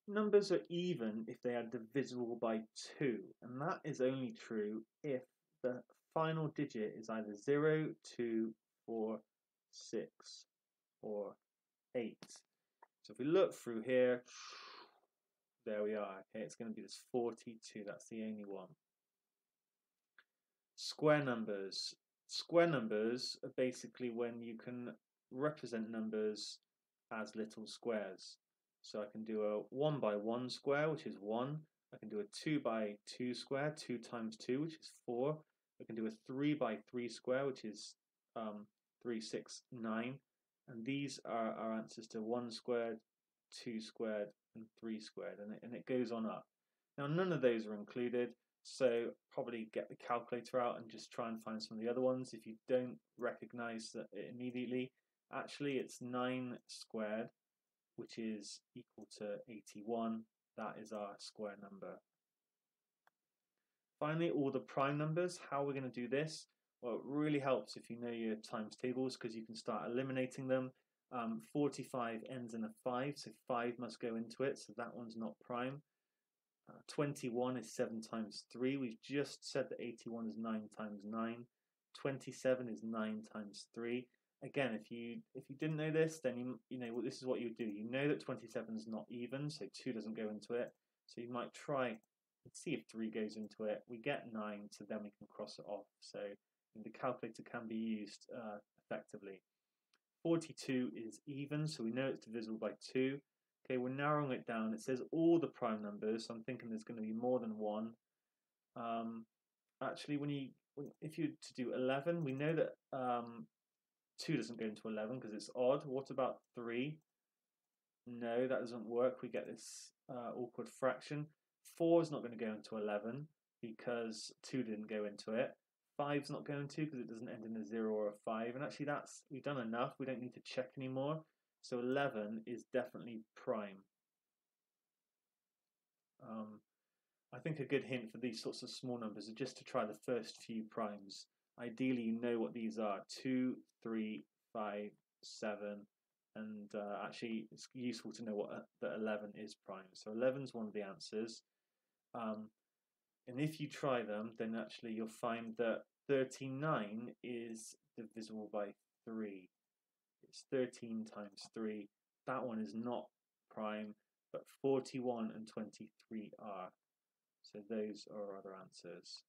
numbers are even if they are divisible by 2, and that is only true if the final digit is either 0, 2, 4, 6, or 8. So if we look through here, there we are. Okay, it's going to be this 42. That's the only one. Square numbers. Square numbers are basically when you can represent numbers as little squares. So I can do a 1 by 1 square, which is 1. I can do a 2 by 2 square, 2 times 2, which is 4. I can do a 3 by 3 square, which is 3, 6, 9. And these are our answers to 1 squared, 2 squared, and 3 squared. And it goes on up. Now, none of those are included. So probably get the calculator out and just try and find some of the other ones. If you don't recognize it immediately, actually it's 9 squared, which is equal to 81. That is our square number. Finally, all the prime numbers. How we're going to do this? Well, it really helps if you know your times tables because you can start eliminating them. 45 ends in a 5, so 5 must go into it, so that one's not prime. 21 is 7 times 3. We've just said that 81 is 9 times 9. 27 is 9 times 3. Again, if you didn't know this, then you know this is what you would do. You know that 27 is not even, so 2 doesn't go into it. So you might try and see if 3 goes into it. We get 9, so then we can cross it off. So the calculator can be used effectively. 42 is even, so we know it's divisible by 2. Okay, we're narrowing it down. It says all the prime numbers, so I'm thinking there's going to be more than one. Actually, if you to do 11, we know that 2 doesn't go into 11 because it's odd. What about 3? No, that doesn't work. We get this awkward fraction. 4 is not going to go into 11 because 2 didn't go into it. 5's not going to because it doesn't end in a 0 or a 5. And actually, we've done enough. We don't need to check anymore. So 11 is definitely prime. I think a good hint for these sorts of small numbers is just to try the first few primes. Ideally, you know what these are: 2, 3, 5, 7, and actually it's useful to know what that 11 is prime. So 11 is one of the answers. And if you try them, then actually you'll find that 39 is divisible by 3. It's 13 times 3. That one is not prime, but 41 and 23 are. So those are our other answers.